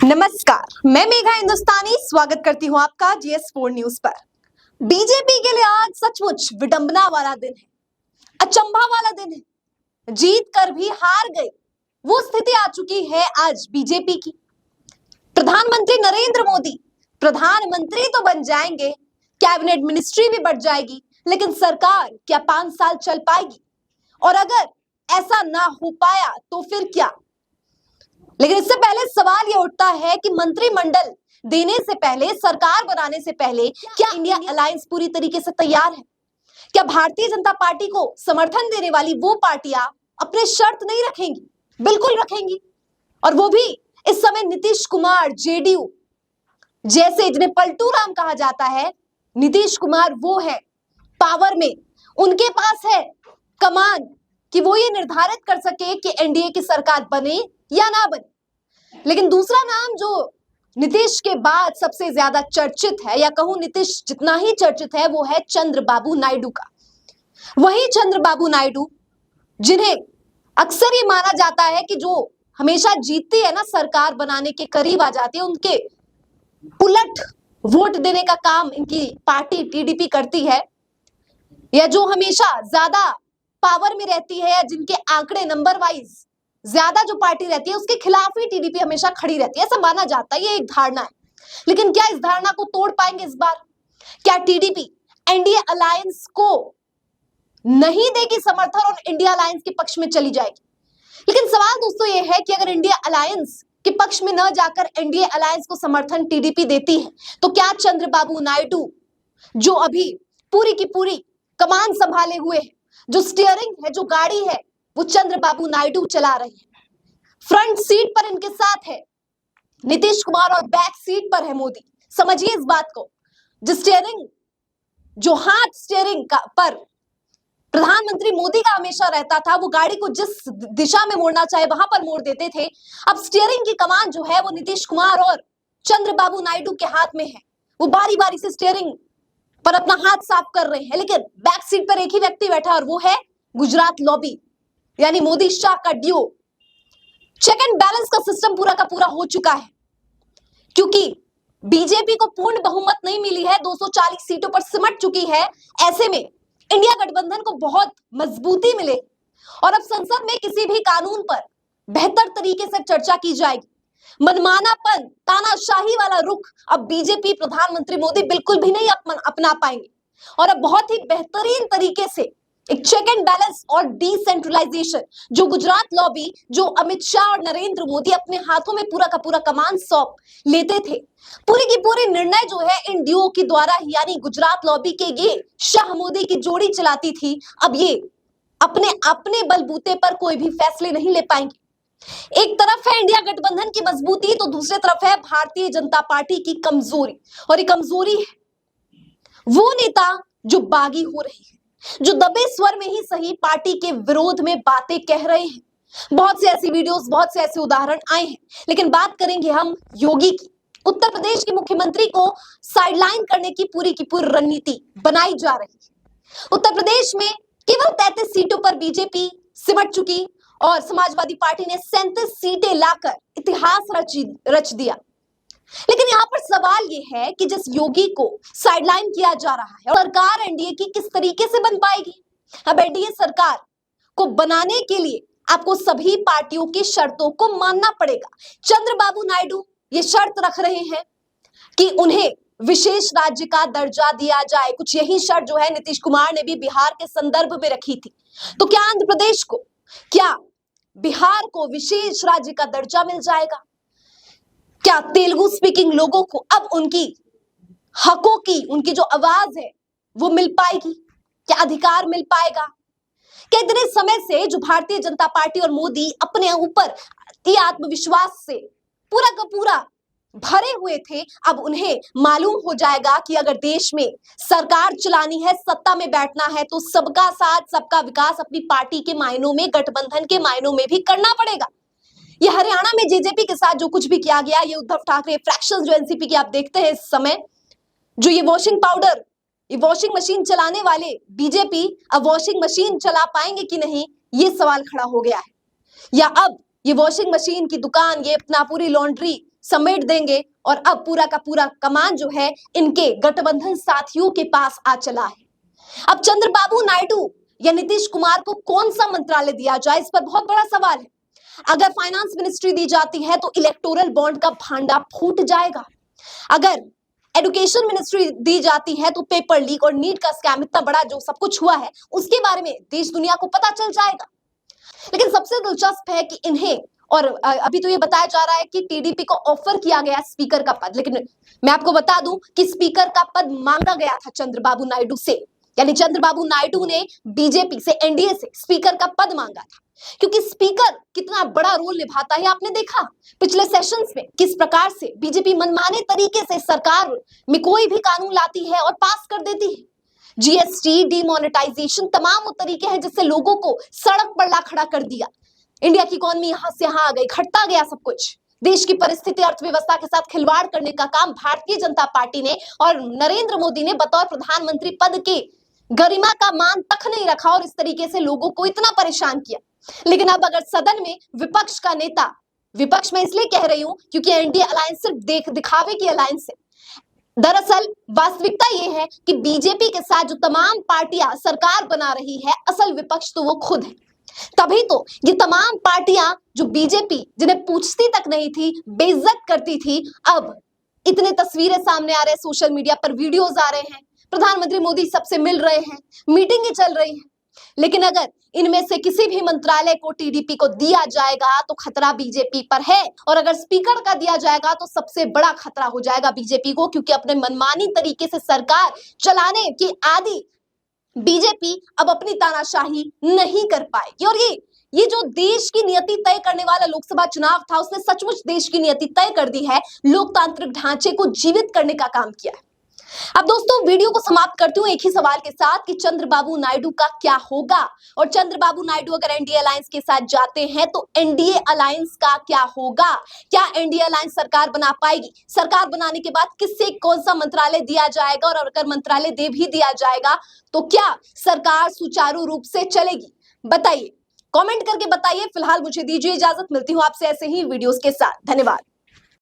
नमस्कार, मैं मेघा हिंदुस्तानी स्वागत करती हूं आपका GS4 न्यूज पर। बीजेपी के लिए आज सचमुच विडंबना वाला दिन है, अचंभा वाला दिन है। जीत कर भी हार गए, वो स्थिति आ चुकी है आज बीजेपी की। प्रधानमंत्री नरेंद्र मोदी प्रधानमंत्री तो बन जाएंगे, कैबिनेट मिनिस्ट्री भी बढ़ जाएगी, लेकिन सरकार क्या 5 साल चल पाएगी? और अगर ऐसा ना हो पाया तो फिर क्या? लेकिन इससे पहले सवाल यह उठता है कि मंत्रिमंडल देने से पहले, सरकार बनाने से पहले क्या इंडिया अलायंस पूरी तरीके से तैयार है? क्या भारतीय जनता पार्टी को समर्थन देने वाली वो पार्टियां अपने शर्त नहीं रखेंगी? बिल्कुल रखेंगी। और वो भी इस समय नीतीश कुमार, जेडीयू जैसे, जिन्हें पलटू राम कहा जाता है, नीतीश कुमार वो है पावर में, उनके पास है कमान कि वो ये निर्धारित कर सके कि एनडीए की सरकार बने या ना बने। लेकिन दूसरा नाम जो नीतीश के बाद सबसे ज्यादा चर्चित है, या कहूं नीतीश जितना ही चर्चित है, वो है चंद्रबाबू नायडू का। वही चंद्रबाबू नायडू जिन्हें अक्सर ये माना जाता है कि जो हमेशा जीतती है ना, सरकार बनाने के करीब आ जाती है, उनके उलट वोट देने का काम इनकी पार्टी टीडीपी करती है, या जो हमेशा ज्यादा पावर में रहती है, या जिनके आंकड़े नंबर वाइज ज्यादा जो पार्टी रहती है, उसके खिलाफ ही टीडीपी हमेशा खड़ी रहती है, ऐसा माना जाता है। ये एक धारणा है, लेकिन क्या इस धारणा को तोड़ पाएंगे इस बार? क्या टीडीपी एनडीए अलायंस को नहीं देगी समर्थन और इंडिया अलायंस के पक्ष में चली जाएगी? लेकिन सवाल दोस्तों ये है कि अगर इंडिया अलायंस के पक्ष में न जाकर एनडीए अलायंस को समर्थन टीडीपी देती है, तो क्या चंद्रबाबू नायडू, जो अभी पूरी की पूरी कमान संभाले हुए है, जो स्टीयरिंग है, जो गाड़ी है, वो चंद्रबाबू नायडू चला रहे हैं। फ्रंट सीट पर इनके साथ है नीतीश कुमार और बैक सीट पर है मोदी। समझिए इस बात को। जो हाथ स्टीयरिंग का पर प्रधानमंत्री मोदी का हमेशा रहता था, वो गाड़ी को जिस दिशा में मोड़ना चाहे वहां पर मोड़ देते थे। अब स्टीयरिंग की कमान जो है वो नीतीश कुमार और चंद्रबाबू नायडू के हाथ में है। वो बारी बारी से स्टीयरिंग पर अपना हाथ साफ कर रहे हैं, लेकिन बैक सीट पर एक ही व्यक्ति बैठा, और वो है गुजरात लॉबी, यानी मोदी शाह का ड्यू। चेक एंड बैलेंस का सिस्टम पूरा का पूरा हो चुका है, क्योंकि बीजेपी को पूर्ण बहुमत नहीं मिली है, 240 सीटों पर सिमट चुकी है। ऐसे में इंडिया गठबंधन को बहुत मजबूती मिले, और अब संसद में किसी भी कानून पर बेहतर तरीके से चर्चा की जाएगी। मनमानापन, तानाशाही वाला रुख अब बीजेपी, प्रधानमंत्री मोदी बिल्कुल भी नहीं अपना पाएंगे, और अब बहुत ही बेहतरीन तरीके से एक चेक एंड बैलेंस और डिसेंट्रलाइजेशन, जो गुजरात लॉबी, जो अमित शाह और नरेंद्र मोदी अपने हाथों में पूरा का पूरा कमान सौंप लेते थे, पूरी की पूरी निर्णय जो है इन ड्यूओ के द्वारा, यानी गुजरात लॉबी के ये शाह मोदी की जोड़ी चलाती थी। अब ये अपने अपने बलबूते पर कोई भी फैसले नहीं ले पाएंगे। एक तरफ है इंडिया गठबंधन की मजबूती, तो दूसरी तरफ है भारतीय जनता पार्टी की कमजोरी। और ये कमजोरी है वो नेता जो बागी हो रही है, जो दबे स्वर में ही सही पार्टी के विरोध में बातें कह रहे हैं। बहुत से ऐसी वीडियोस, बहुत से ऐसे उदाहरण आए हैं, लेकिन बात करेंगे हम योगी की। उत्तर प्रदेश के मुख्यमंत्री को साइडलाइन करने की पूरी रणनीति बनाई जा रही है। उत्तर प्रदेश में केवल 33 सीटों पर बीजेपी सिमट चुकी, और समाजवादी पार्टी ने 37 सीटें लाकर इतिहास रच दिया। लेकिन यहाँ पर सवाल ये है कि जिस योगी को साइडलाइन किया जा रहा है, सरकार एनडीए की किस तरीके से बन पाएगी? अब एनडीए सरकार को बनाने के लिए आपको सभी पार्टियों की शर्तों को मानना पड़ेगा। चंद्रबाबू नायडू ये शर्त रख रहे हैं कि उन्हें विशेष राज्य का दर्जा दिया जाए। कुछ यही शर्त जो है नीतीश कुमार ने भी बिहार के संदर्भ में रखी थी। तो क्या आंध्र प्रदेश को, क्या बिहार को विशेष राज्य का दर्जा मिल जाएगा? क्या तेलुगु स्पीकिंग लोगों को अब उनकी हकों की, उनकी जो आवाज है वो मिल पाएगी? क्या अधिकार मिल पाएगा? क्या इतने समय से जो भारतीय जनता पार्टी और मोदी अपने ऊपर आत्मविश्वास से पूरा का पूरा भरे हुए थे, अब उन्हें मालूम हो जाएगा कि अगर देश में सरकार चलानी है, सत्ता में बैठना है, तो सबका साथ, सबका विकास अपनी पार्टी के मायनों में, गठबंधन के मायनों में भी करना पड़ेगा। ये हरियाणा में जेजेपी के साथ जो कुछ भी किया गया, ये उद्धव ठाकरे फ्रैक्शन जो एनसीपी की आप देखते हैं इस समय, जो ये वॉशिंग पाउडर, ये वॉशिंग मशीन चलाने वाले बीजेपी अब वॉशिंग मशीन चला पाएंगे कि नहीं, ये सवाल खड़ा हो गया है। या अब ये वॉशिंग मशीन की दुकान, ये अपना पूरी लॉन्ड्री समेट देंगे और अब पूरा का पूरा कमान जो है इनके गठबंधन साथियों के पास आ चला है। अब चंद्रबाबू नायडू या नीतीश कुमार को कौन सा मंत्रालय दिया जाए, इस पर बहुत बड़ा सवाल है। अगर फाइनेंस मिनिस्ट्री दी जाती है तो इलेक्टोरल बॉन्ड का भांडा फूट जाएगा। अगर एजुकेशन मिनिस्ट्री दी जाती है तो पेपर लीक और नीट का स्कैम इतना बड़ा जो सब कुछ हुआ है उसके बारे में देश दुनिया को पता चल जाएगा। लेकिन सबसे दिलचस्प है कि इन्हें और अभी तो ये बताया जा रहा है कि टीडीपी को ऑफर किया गया स्पीकर का पद, लेकिन मैं आपको बता दूं कि स्पीकर का पद मांगा गया था चंद्रबाबू नायडू से, यानी चंद्रबाबू नायडू ने बीजेपी से, एनडीए से स्पीकर का पद मांगा था। क्योंकि स्पीकर कितना बड़ा रोल निभाता है आपने देखा पिछले सेशंस में किस प्रकार से बीजेपी मनमाने तरीके से सरकार में कोई भी कानून लाती है और पास कर देती है। जीएसटी, डिमोनेटाइजेशन, तमाम वो तरीके हैं जिससे लोगों को सड़क पर ला खड़ा कर दिया। इंडिया की इकोनॉमी यहां से यहां आ गई, घटता गया सब कुछ। देश की परिस्थिति, अर्थव्यवस्था के साथ खिलवाड़ करने का काम भारतीय जनता पार्टी ने और नरेंद्र मोदी ने बतौर प्रधानमंत्री पद के गरिमा का मान तक नहीं रखा और इस तरीके से लोगों को इतना परेशान किया। लेकिन अब अगर सदन में विपक्ष का नेता, विपक्ष में इसलिए कह रही हूं क्योंकि एनडीए अलायंस सिर्फ दिखावे की अलायंस है। दरअसल वास्तविकता यह है कि बीजेपी के साथ जो तमाम पार्टियां सरकार बना रही है, असल विपक्ष तो वो खुद है। तभी तो ये तमाम पार्टियां जो बीजेपी जिन्हें पूछती तक नहीं थी, बेइज्जत करती थी, अब इतने तस्वीरें सामने आ रहे हैं, सोशल मीडिया पर वीडियोस आ रहे हैं, प्रधानमंत्री मोदी सबसे मिल रहे हैं, मीटिंगें चल रही हैं। लेकिन अगर इनमें से किसी भी मंत्रालय को टीडीपी को दिया जाएगा तो खतरा बीजेपी पर है, और अगर स्पीकर का दिया जाएगा तो सबसे बड़ा खतरा हो जाएगा बीजेपी को, क्योंकि अपने मनमानी तरीके से सरकार चलाने की आदि बीजेपी अब अपनी तानाशाही नहीं कर पाएगी। और ये जो देश की नियति तय करने वाला लोकसभा चुनाव था, उसने सचमुच देश की नियति तय कर दी है, लोकतांत्रिक ढांचे को जीवित करने का काम किया है। अब दोस्तों वीडियो को समाप्त करती हूं एक ही सवाल के साथ कि चंद्रबाबू नायडू का क्या होगा, और चंद्रबाबू नायडू अगर एनडीए अलायंस के साथ जाते हैं तो एनडीए अलायंस का क्या होगा? क्या एनडीए अलायंस सरकार बना पाएगी? सरकार बनाने के बाद किससे कौन सा मंत्रालय दिया जाएगा, और अगर मंत्रालय दे भी दिया जाएगा तो क्या सरकार सुचारू रूप से चलेगी? बताइए, कमेंट करके बताइए। फिलहाल मुझे दीजिए इजाजत, मिलती हूं आपसे ऐसे ही वीडियोस के साथ। धन्यवाद।